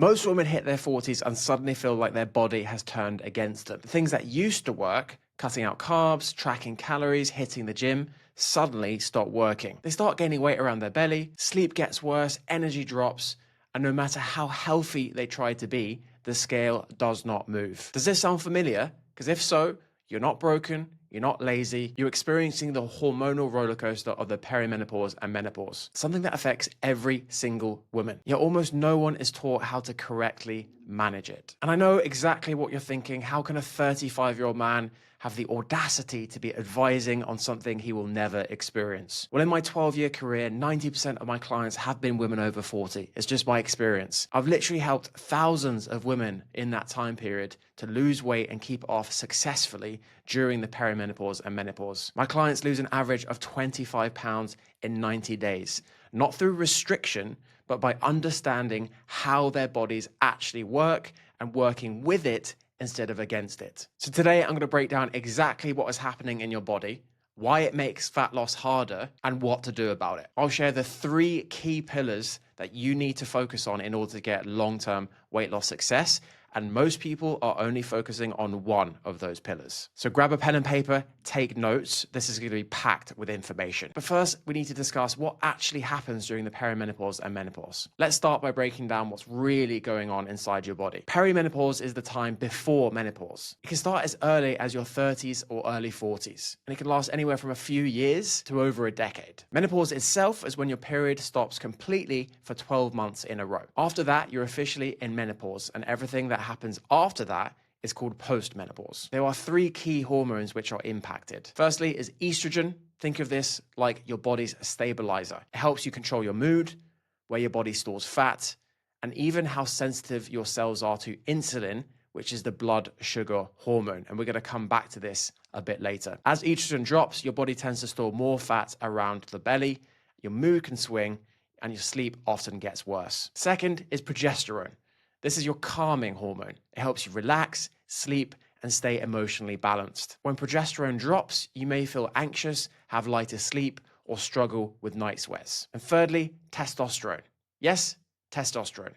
Most women hit their 40s and suddenly feel like their body has turned against them. The things that used to work, cutting out carbs, tracking calories, hitting the gym, suddenly stop working. They start gaining weight around their belly, sleep gets worse, energy drops, and no matter how healthy they try to be, the scale does not move. Does this sound familiar? Because if so, you're not broken, you're not lazy, you're experiencing the hormonal rollercoaster of the perimenopause and menopause, something that affects every single woman. Yet almost no one is taught how to correctly manage it. And I know exactly what you're thinking. How can a 35-year-old man have the audacity to be advising on something he will never experience? Well, in my 12-year career, 90% of my clients have been women over 40. It's just my experience. I've literally helped thousands of women in that time period to lose weight and keep off successfully during the perimenopause and menopause. My clients lose an average of 25 pounds in 90 days, not through restriction, but by understanding how their bodies actually work and working with it instead of against it. So today I'm going to break down exactly what is happening in your body, why it makes fat loss harder, and what to do about it. I'll share the 3 key pillars that you need to focus on in order to get long-term weight loss success. And most people are only focusing on one of those pillars. So grab a pen and paper, take notes. This is going to be packed with information. But first, we need to discuss what actually happens during the perimenopause and menopause. Let's start by breaking down what's really going on inside your body. Perimenopause is the time before menopause. It can start as early as your 30s or early 40s, and it can last anywhere from a few years to over a decade. Menopause itself is when your period stops completely for 12 months in a row. After that, you're officially in menopause, and everything that happens after that is called postmenopause. There are 3 key hormones which are impacted. Firstly is estrogen. Think of this like your body's stabilizer. It helps you control your mood, where your body stores fat, and even how sensitive your cells are to insulin, which is the blood sugar hormone. And we're going to come back to this a bit later. As estrogen drops, your body tends to store more fat around the belly, your mood can swing, and your sleep often gets worse. Second is progesterone. This is your calming hormone. It helps you relax, sleep, and stay emotionally balanced. When progesterone drops, you may feel anxious, have lighter sleep, or struggle with night sweats. And thirdly, testosterone. Yes, testosterone.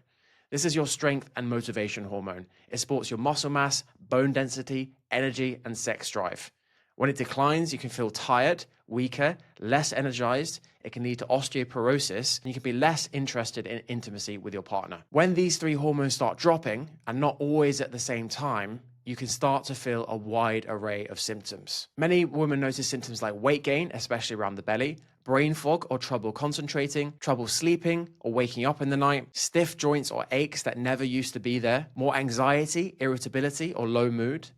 This is your strength and motivation hormone. It supports your muscle mass, bone density, energy, and sex drive. When it declines, you can feel tired, weaker, less energized. It can lead to osteoporosis, and you can be less interested in intimacy with your partner. When these 3 hormones start dropping, and not always at the same time, you can start to feel a wide array of symptoms. Many women notice symptoms like weight gain, especially around the belly, brain fog or trouble concentrating, trouble sleeping or waking up in the night, stiff joints or aches that never used to be there, more anxiety, irritability, or low mood,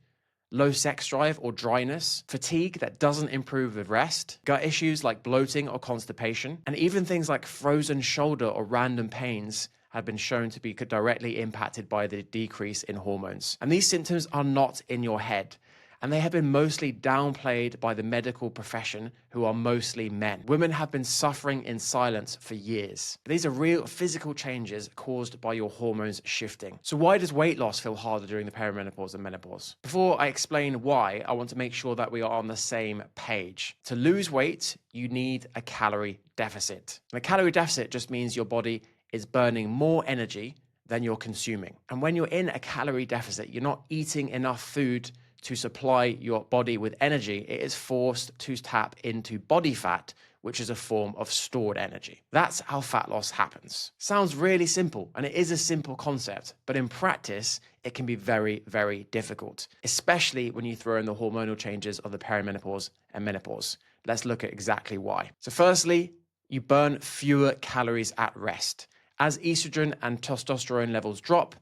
low sex drive or dryness, fatigue that doesn't improve with rest, gut issues like bloating or constipation, and even things like frozen shoulder or random pains have been shown to be directly impacted by the decrease in hormones. And these symptoms are not in your head, and they have been mostly downplayed by the medical profession, who are mostly men. Women have been suffering in silence for years. These are real physical changes caused by your hormones shifting. So why does weight loss feel harder during the perimenopause and menopause? Before I explain why, I want to make sure that we are on the same page. To lose weight, you need a calorie deficit. And a calorie deficit just means your body is burning more energy than you're consuming. And when you're in a calorie deficit, you're not eating enough food to supply your body with energy. It is forced to tap into body fat, which is a form of stored energy. That's how fat loss happens. Sounds really simple, and it is a simple concept, but in practice, it can be very, very difficult, especially when you throw in the hormonal changes of the perimenopause and menopause. Let's look at exactly why. So firstly, you burn fewer calories at rest. As estrogen and testosterone levels drop,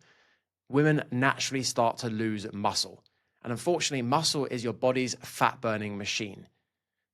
women naturally start to lose muscle. And unfortunately, muscle is your body's fat-burning machine.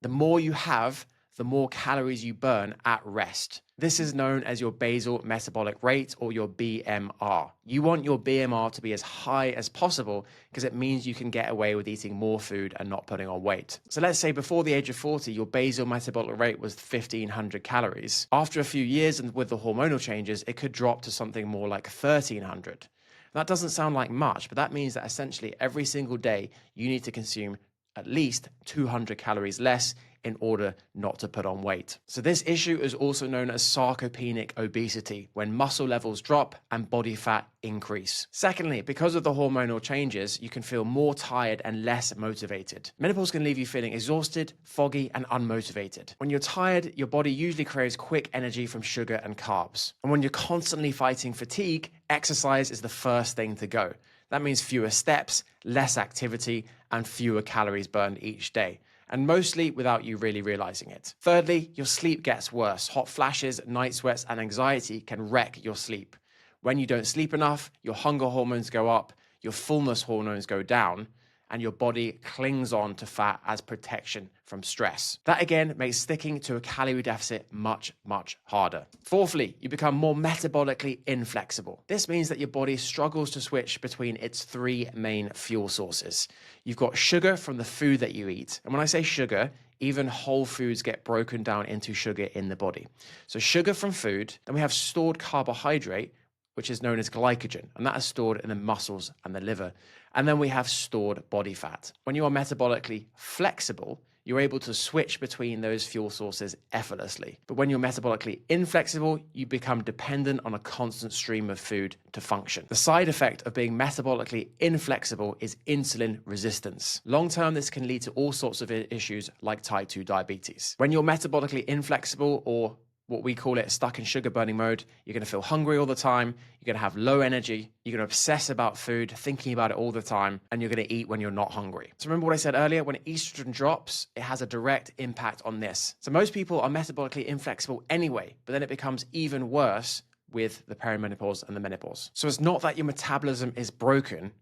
The more you have, the more calories you burn at rest. This is known as your basal metabolic rate, or your BMR. You want your BMR to be as high as possible because it means you can get away with eating more food and not putting on weight. So let's say before the age of 40, your basal metabolic rate was 1,500 calories. After a few years and with the hormonal changes, it could drop to something more like 1,300. That doesn't sound like much, but that means that essentially every single day you need to consume at least 200 calories less in order not to put on weight. So this issue is also known as sarcopenic obesity, when muscle levels drop and body fat increase. Secondly, because of the hormonal changes, you can feel more tired and less motivated. Menopause can leave you feeling exhausted, foggy, and unmotivated. When you're tired, your body usually craves quick energy from sugar and carbs. And when you're constantly fighting fatigue, exercise is the first thing to go. That means fewer steps, less activity, and fewer calories burned each day, and mostly without you really realizing it. Thirdly, your sleep gets worse. Hot flashes, night sweats, and anxiety can wreck your sleep. When you don't sleep enough, your hunger hormones go up, your fullness hormones go down, and your body clings on to fat as protection from stress. That again makes sticking to a calorie deficit much, much harder. Fourthly, you become more metabolically inflexible. This means that your body struggles to switch between its three main fuel sources. You've got sugar from the food that you eat. And when I say sugar, even whole foods get broken down into sugar in the body. So sugar from food, then we have stored carbohydrate, which is known as glycogen, and that is stored in the muscles and the liver. And then we have stored body fat. When you are metabolically flexible, you're able to switch between those fuel sources effortlessly. But when you're metabolically inflexible, you become dependent on a constant stream of food to function. The side effect of being metabolically inflexible is insulin resistance. Long term, this can lead to all sorts of issues like type 2 diabetes. When you're metabolically inflexible, or what we call it, stuck in sugar burning mode, you're going to feel hungry all the time, you're going to have low energy, you're going to obsess about food, thinking about it all the time, and you're going to eat when you're not hungry. So remember what I said earlier, when estrogen drops, it has a direct impact on this. So most people are metabolically inflexible anyway, but then it becomes even worse with the perimenopause and the menopause. So it's not that your metabolism is broken,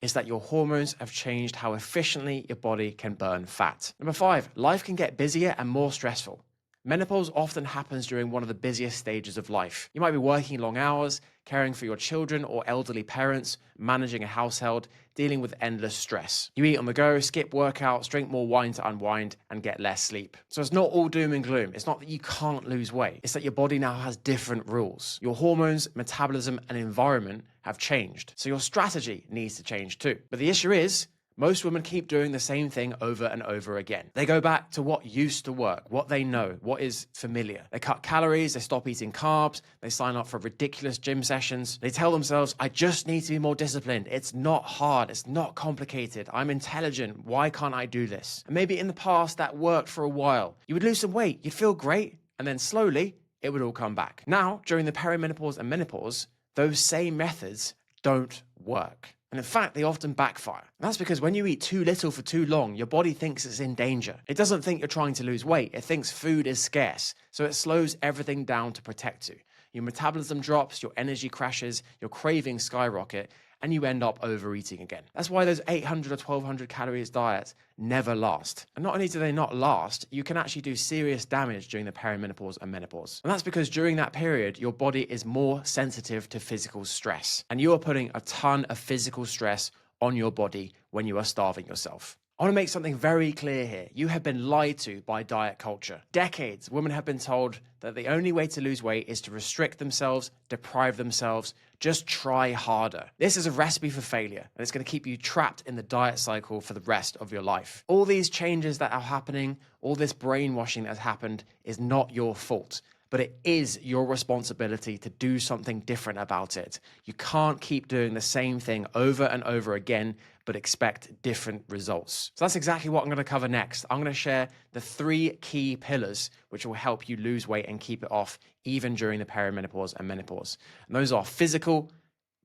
it's that your hormones have changed how efficiently your body can burn fat. Number 5, life can get busier and more stressful. Menopause often happens during one of the busiest stages of life. You might be working long hours, caring for your children or elderly parents, managing a household, dealing with endless stress. You eat on the go, skip workouts, drink more wine to unwind, and get less sleep. So it's not all doom and gloom. It's not that you can't lose weight. It's that your body now has different rules. Your hormones, metabolism, and environment have changed. So your strategy needs to change too. But the issue is, most women keep doing the same thing over and over again. They go back to what used to work, what they know, what is familiar. They cut calories, they stop eating carbs, they sign up for ridiculous gym sessions. They tell themselves, I just need to be more disciplined. It's not hard, it's not complicated. I'm intelligent, why can't I do this? And maybe in the past that worked for a while. You would lose some weight, you'd feel great, and then slowly it would all come back. Now, during the perimenopause and menopause, those same methods don't work. And in fact, they often backfire. And that's because when you eat too little for too long, your body thinks it's in danger. It doesn't think you're trying to lose weight. It thinks food is scarce. So it slows everything down to protect you. Your metabolism drops, your energy crashes, your cravings skyrocket, and you end up overeating again. That's why those 800 or 1200 calories diets never last. And not only do they not last, you can actually do serious damage during the perimenopause and menopause. And that's because during that period, your body is more sensitive to physical stress. And you are putting a ton of physical stress on your body when you are starving yourself. I want to make something very clear here. You have been lied to by diet culture. Decades, women have been told that the only way to lose weight is to restrict themselves, deprive themselves, just try harder. This is a recipe for failure, and it's going to keep you trapped in the diet cycle for the rest of your life. All these changes that are happening, all this brainwashing that has happened is not your fault. But it is your responsibility to do something different about it. You can't keep doing the same thing over and over again, but expect different results. So that's exactly what I'm going to cover next. I'm going to share the 3 key pillars which will help you lose weight and keep it off even during the perimenopause and menopause. And those are physical,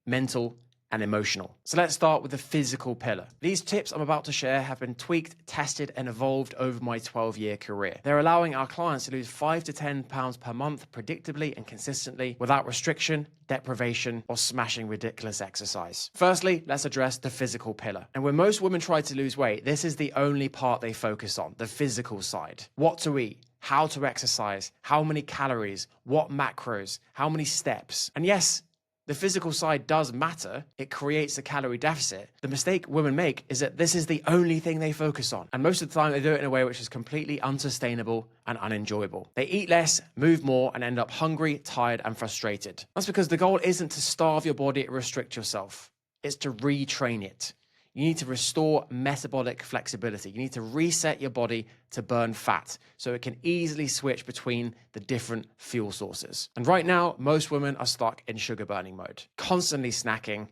mental, and emotional. So let's start with the physical pillar. These tips I'm about to share have been tweaked, tested, and evolved over my 12-year career. They're allowing our clients to lose 5 to 10 pounds per month predictably and consistently without restriction, deprivation, or smashing ridiculous exercise. Firstly, let's address the physical pillar. And when most women try to lose weight, this is the only part they focus on, the physical side. What to eat, how to exercise, how many calories, what macros, how many steps. And yes, the physical side does matter. It creates a calorie deficit. The mistake women make is that this is the only thing they focus on. And most of the time they do it in a way which is completely unsustainable and unenjoyable. They eat less, move more, and end up hungry, tired, and frustrated. That's because the goal isn't to starve your body or restrict yourself. It's to retrain it. You need to restore metabolic flexibility. You need to reset your body to burn fat so it can easily switch between the different fuel sources. And right now, most women are stuck in sugar burning mode, constantly snacking,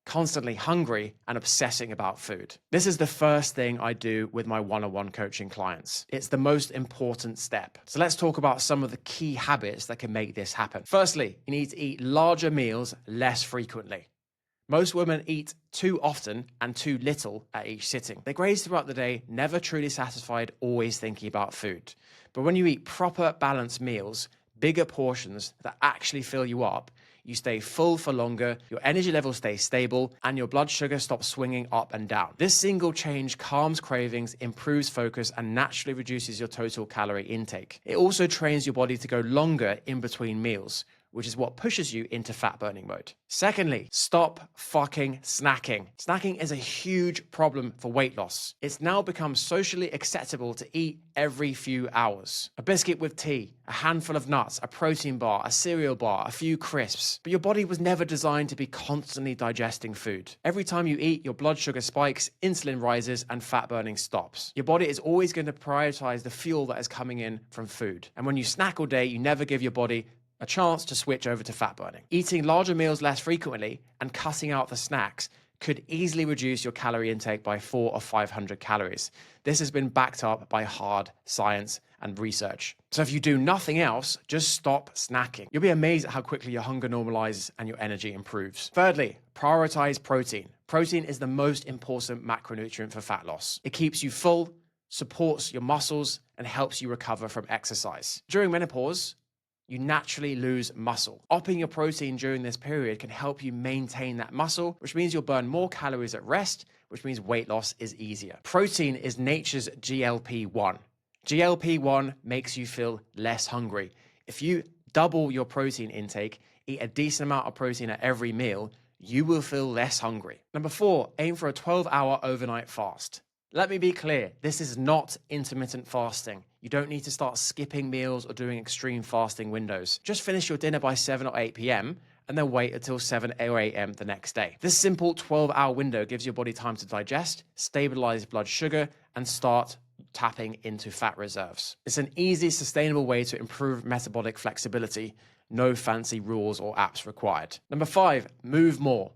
constantly hungry, and obsessing about food. This is the first thing I do with my one-on-one coaching clients. It's the most important step. So let's talk about some of the key habits that can make this happen. Firstly, you need to eat larger meals less frequently. Most women eat too often and too little at each sitting. They graze throughout the day, never truly satisfied, always thinking about food. But when you eat proper, balanced meals, bigger portions that actually fill you up, you stay full for longer, your energy levels stay stable, and your blood sugar stops swinging up and down. This single change calms cravings, improves focus, and naturally reduces your total calorie intake. It also trains your body to go longer in between meals, which is what pushes you into fat burning mode. Secondly, stop fucking snacking. Snacking is a huge problem for weight loss. It's now become socially acceptable to eat every few hours. A biscuit with tea, a handful of nuts, a protein bar, a cereal bar, a few crisps. But your body was never designed to be constantly digesting food. Every time you eat, your blood sugar spikes, insulin rises, and fat burning stops. Your body is always going to prioritize the fuel that is coming in from food. And when you snack all day, you never give your body a chance to switch over to fat burning. Eating larger meals less frequently and cutting out the snacks could easily reduce your calorie intake by 400 or 500 calories. This has been backed up by hard science and research. So if you do nothing else, just stop snacking. You'll be amazed at how quickly your hunger normalizes and your energy improves. Thirdly, prioritize protein. Protein is the most important macronutrient for fat loss. It keeps you full, supports your muscles, and helps you recover from exercise. During menopause, you naturally lose muscle. Upping your protein during this period can help you maintain that muscle, which means you'll burn more calories at rest, which means weight loss is easier. Protein is nature's GLP-1. GLP-1 makes you feel less hungry. If you double your protein intake, eat a decent amount of protein at every meal, you will feel less hungry. Number 4, aim for a 12-hour overnight fast. Let me be clear, this is not intermittent fasting. You don't need to start skipping meals or doing extreme fasting windows. Just finish your dinner by 7 or 8 p.m. and then wait until 7 or 8 a.m. the next day. This simple 12-hour window gives your body time to digest, stabilize blood sugar, and start tapping into fat reserves. It's an easy, sustainable way to improve metabolic flexibility. No fancy rules or apps required. Number 5, move more.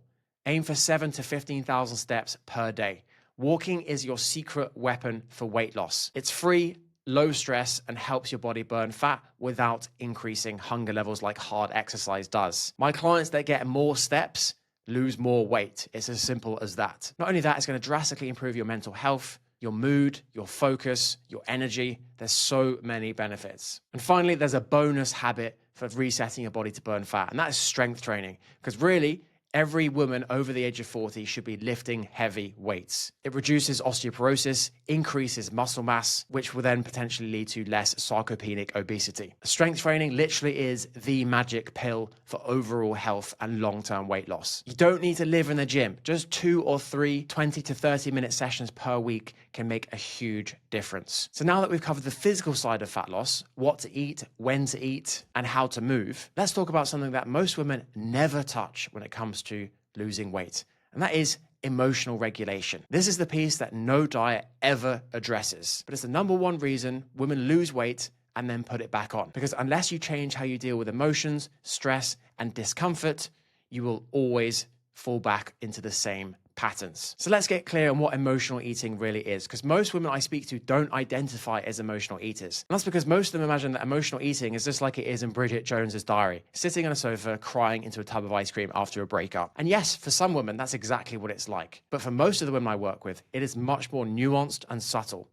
Aim for 7,000 to 15,000 steps per day. Walking is your secret weapon for weight loss. It's free, low stress, and helps your body burn fat without increasing hunger levels like hard exercise does. My clients that get more steps lose more weight. It's as simple as that. Not only that, it's going to drastically improve your mental health, your mood, your focus, your energy. There's so many benefits. And finally, there's a bonus habit for resetting your body to burn fat, and that is strength training. Because really, every woman over the age of 40 should be lifting heavy weights. It reduces osteoporosis, increases muscle mass, which will then potentially lead to less sarcopenic obesity. Strength training literally is the magic pill for overall health and long-term weight loss. You don't need to live in the gym. Just 2 or 3 20 to 30-minute sessions per week can make a huge difference. So now that we've covered the physical side of fat loss, what to eat, when to eat, and how to move, let's talk about something that most women never touch when it comes to losing weight, and that is emotional regulation. This is the piece that no diet ever addresses, but it's the number one reason women lose weight and then put it back on. Because unless you change how you deal with emotions, stress, and discomfort, you will always fall back into the same patterns. So let's get clear on what emotional eating really is, because most women I speak to don't identify as emotional eaters. And that's because most of them imagine that emotional eating is just like it is in Bridget Jones's Diary, sitting on a sofa crying into a tub of ice cream after a breakup. And yes, for some women, that's exactly what it's like. But for most of the women I work with, it is much more nuanced and subtle.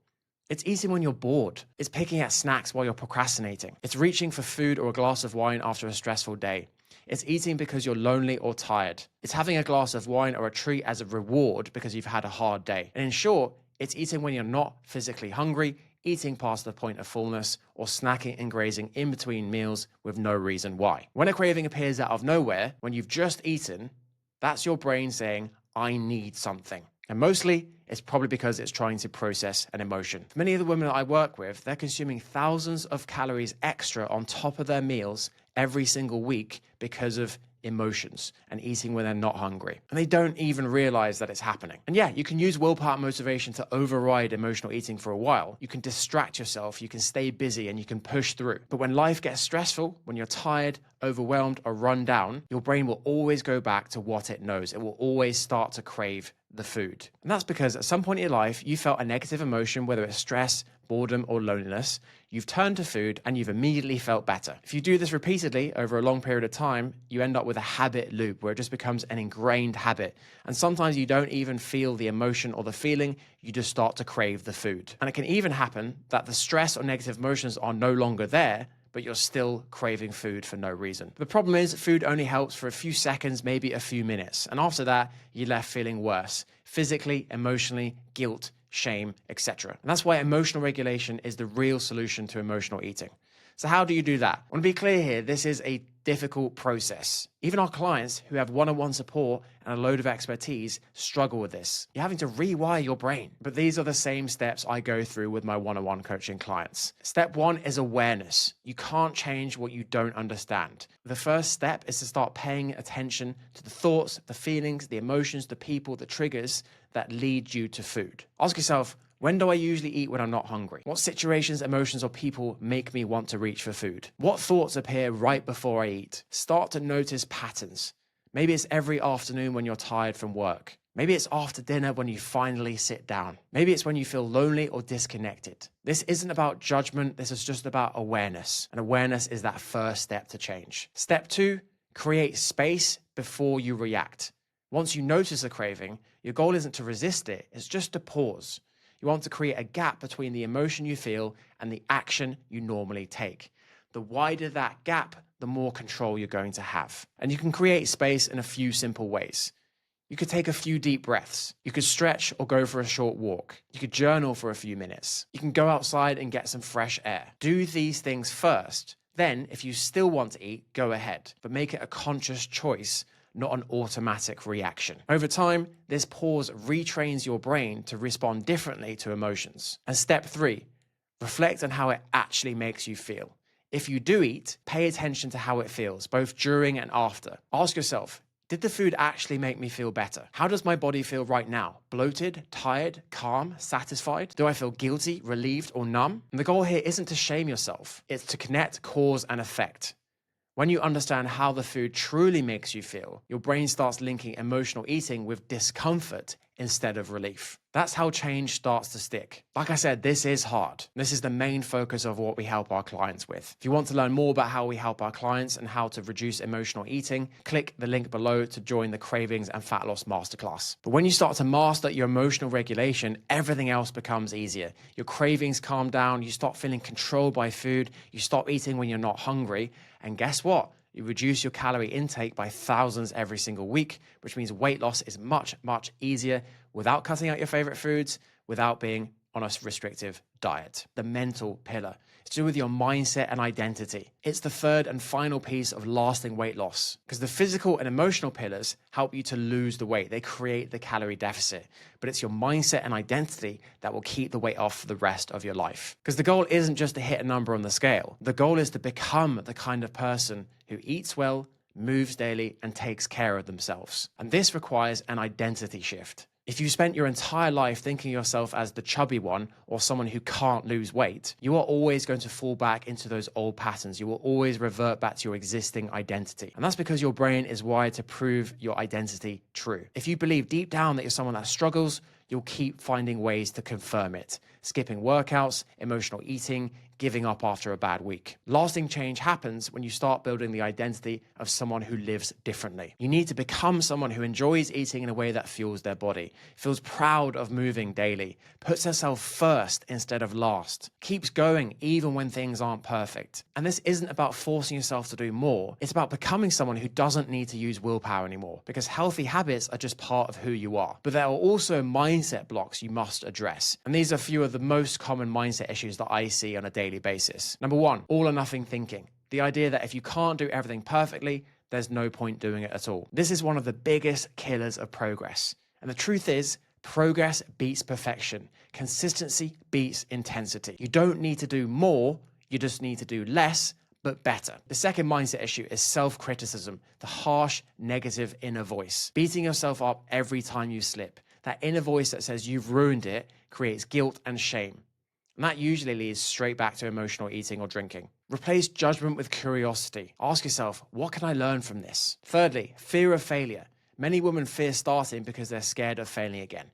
It's eating when you're bored. It's picking at snacks while you're procrastinating. It's reaching for food or a glass of wine after a stressful day. It's eating because you're lonely or tired. It's having a glass of wine or a treat as a reward because you've had a hard day. And in short, it's eating when you're not physically hungry, eating past the point of fullness, or snacking and grazing in between meals with no reason why. When a craving appears out of nowhere, when you've just eaten, that's your brain saying, I need something. And mostly, it's probably because it's trying to process an emotion. For many of the women that I work with, they're consuming thousands of calories extra on top of their meals every single week because of emotions and eating when they're not hungry. And they don't even realize that it's happening. And yeah, you can use willpower motivation to override emotional eating for a while. You can distract yourself, you can stay busy, and you can push through. But when life gets stressful, when you're tired, overwhelmed, or run down, your brain will always go back to what it knows. It will always start to crave the food. And that's because at some point in your life, you felt a negative emotion, whether it's stress, boredom, or loneliness. You've turned to food and you've immediately felt better. If you do this repeatedly over a long period of time, you end up with a habit loop where it just becomes an ingrained habit. And sometimes you don't even feel the emotion or the feeling, you just start to crave the food. And it can even happen that the stress or negative emotions are no longer there, but you're still craving food for no reason. The problem is food only helps for a few seconds, maybe a few minutes. And after that, you're left feeling worse, physically, emotionally, guilt, shame, etc. And that's why emotional regulation is the real solution to emotional eating. So how do you do that? I want to be clear here, this is a difficult process. Even our clients who have one-on-one support and a load of expertise struggle with this. You're having to rewire your brain. But these are the same steps I go through with my one-on-one coaching clients. Step one is awareness. You can't change what you don't understand. The first step is to start paying attention to the thoughts, the feelings, the emotions, the people, the triggers that lead you to food. Ask yourself, when do I usually eat when I'm not hungry? What situations, emotions, or people make me want to reach for food? What thoughts appear right before I eat? Start to notice patterns. Maybe it's every afternoon when you're tired from work. Maybe it's after dinner when you finally sit down. Maybe it's when you feel lonely or disconnected. This isn't about judgment. This is just about awareness. And awareness is that first step to change. Step two, create space before you react. Once you notice a craving, your goal isn't to resist it. It's just to pause. You want to create a gap between the emotion you feel and the action you normally take. The wider that gap, the more control you're going to have. And you can create space in a few simple ways. You could take a few deep breaths. You could stretch or go for a short walk. You could journal for a few minutes. You can go outside and get some fresh air. Do these things first. Then, if you still want to eat, go ahead. But make it a conscious choice, not an automatic reaction. Over time, this pause retrains your brain to respond differently to emotions. And step three, reflect on how it actually makes you feel. If you do eat, pay attention to how it feels, both during and after. Ask yourself, did the food actually make me feel better? How does my body feel right now? Bloated, tired, calm, satisfied? Do I feel guilty, relieved, or numb? And the goal here isn't to shame yourself. It's to connect cause and effect. When you understand how the food truly makes you feel, your brain starts linking emotional eating with discomfort instead of relief. That's how change starts to stick. Like I said, this is hard. This is the main focus of what we help our clients with. If you want to learn more about how we help our clients and how to reduce emotional eating, click the link below to join the Cravings and Fat Loss Masterclass. But when you start to master your emotional regulation, everything else becomes easier. Your cravings calm down, you stop feeling controlled by food, you stop eating when you're not hungry, and guess what? You reduce your calorie intake by thousands every single week, which means weight loss is much, much easier without cutting out your favorite foods, without being on a restrictive diet. The mental pillar. It's to do with your mindset and identity. It's the third and final piece of lasting weight loss because the physical and emotional pillars help you to lose the weight. They create the calorie deficit, but it's your mindset and identity that will keep the weight off for the rest of your life. Because the goal isn't just to hit a number on the scale. The goal is to become the kind of person who eats well, moves daily, and takes care of themselves. And this requires an identity shift. If you spent your entire life thinking of yourself as the chubby one or someone who can't lose weight, you are always going to fall back into those old patterns. You will always revert back to your existing identity. And that's because your brain is wired to prove your identity true. If you believe deep down that you're someone that struggles, you'll keep finding ways to confirm it. Skipping workouts, emotional eating, giving up after a bad week. Lasting change happens when you start building the identity of someone who lives differently. You need to become someone who enjoys eating in a way that fuels their body, feels proud of moving daily, puts herself first instead of last, keeps going even when things aren't perfect. And this isn't about forcing yourself to do more. It's about becoming someone who doesn't need to use willpower anymore because healthy habits are just part of who you are. But there are also mindset blocks you must address. And these are a few of the most common mindset issues that I see on a daily basis. Number one, all or nothing thinking. The idea that if you can't do everything perfectly, there's no point doing it at all. This is one of the biggest killers of progress. And the truth is, progress beats perfection. Consistency beats intensity. You don't need to do more, you just need to do less, but better. The second mindset issue is self-criticism, the harsh, negative inner voice. Beating yourself up every time you slip. That inner voice that says you've ruined it creates guilt and shame. And that usually leads straight back to emotional eating or drinking. Replace judgment with curiosity. Ask yourself, what can I learn from this? Thirdly, fear of failure. Many women fear starting because they're scared of failing again.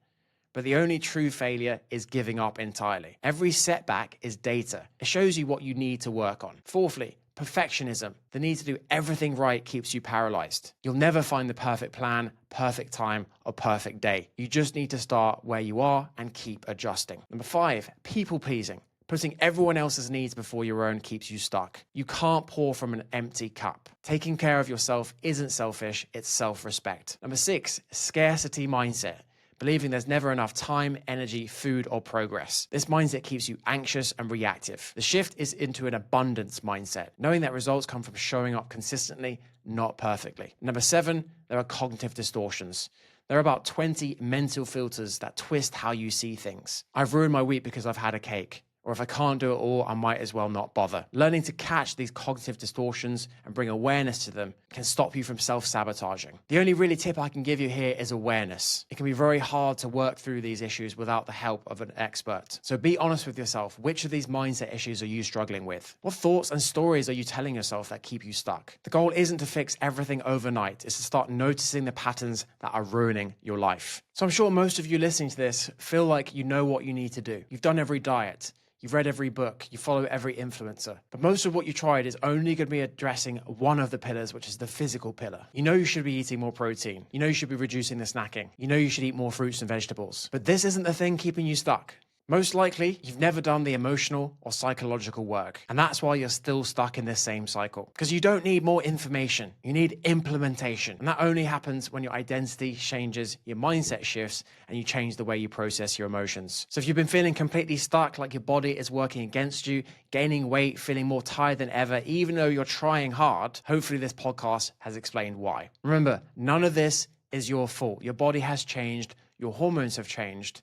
But the only true failure is giving up entirely. Every setback is data. It shows you what you need to work on. Fourthly, perfectionism. The need to do everything right keeps you paralyzed. You'll never find the perfect plan, perfect time, or perfect day. You just need to start where you are and keep adjusting. Number 5, people pleasing. Putting everyone else's needs before your own keeps you stuck. You can't pour from an empty cup. Taking care of yourself isn't selfish, it's self-respect. Number 6, scarcity mindset. Believing there's never enough time, energy, food, or progress. This mindset keeps you anxious and reactive. The shift is into an abundance mindset, knowing that results come from showing up consistently, not perfectly. Number 7, there are cognitive distortions. There are about 20 mental filters that twist how you see things. I've ruined my week because I've had a cake. Or if I can't do it all, I might as well not bother. Learning to catch these cognitive distortions and bring awareness to them can stop you from self-sabotaging. The only really tip I can give you here is awareness. It can be very hard to work through these issues without the help of an expert. So be honest with yourself. Which of these mindset issues are you struggling with? What thoughts and stories are you telling yourself that keep you stuck? The goal isn't to fix everything overnight. It's to start noticing the patterns that are ruining your life. So I'm sure most of you listening to this feel like you know what you need to do. You've done every diet. You've read every book, you follow every influencer. But most of what you tried is only going to be addressing one of the pillars, which is the physical pillar. You know you should be eating more protein. You know you should be reducing the snacking. You know you should eat more fruits and vegetables. But this isn't the thing keeping you stuck. Most likely, you've never done the emotional or psychological work. And that's why you're still stuck in this same cycle. Because you don't need more information. You need implementation. And that only happens when your identity changes, your mindset shifts, and you change the way you process your emotions. So if you've been feeling completely stuck, like your body is working against you, gaining weight, feeling more tired than ever, even though you're trying hard, hopefully this podcast has explained why. Remember, none of this is your fault. Your body has changed. Your hormones have changed.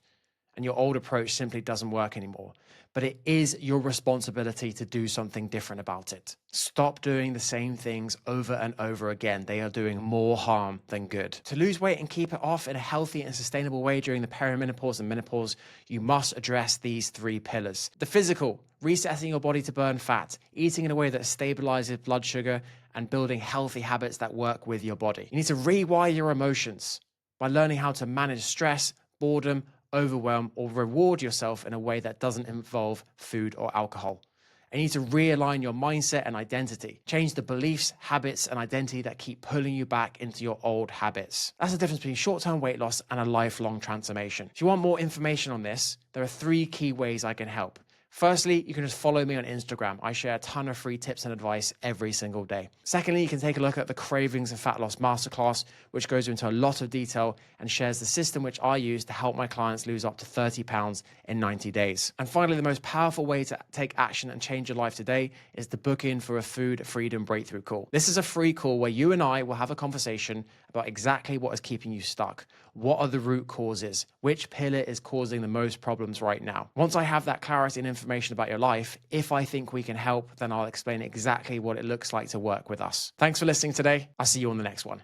And your old approach simply doesn't work anymore. But it is your responsibility to do something different about it. Stop doing the same things over and over again. They are doing more harm than good. To lose weight and keep it off in a healthy and sustainable way during the perimenopause and menopause, you must address these 3 pillars. The physical, resetting your body to burn fat, eating in a way that stabilizes blood sugar, and building healthy habits that work with your body. You need to rewire your emotions by learning how to manage stress, boredom, overwhelm, or reward yourself in a way that doesn't involve food or alcohol. And you need to realign your mindset and identity. Change the beliefs, habits, and identity that keep pulling you back into your old habits. That's the difference between short-term weight loss and a lifelong transformation. If you want more information on this, there are 3 key ways I can help. Firstly, you can just follow me on Instagram. I share a ton of free tips and advice every single day. Secondly, you can take a look at the Cravings and Fat Loss Masterclass, which goes into a lot of detail and shares the system which I use to help my clients lose up to 30 pounds in 90 days. And finally, the most powerful way to take action and change your life today is to book in for a food freedom breakthrough call. This is a free call where you and I will have a conversation about exactly what is keeping you stuck. What are the root causes? Which pillar is causing the most problems right now? Once I have that clarity and information about your life, if I think we can help, then I'll explain exactly what it looks like to work with us. Thanks for listening today. I'll see you on the next one.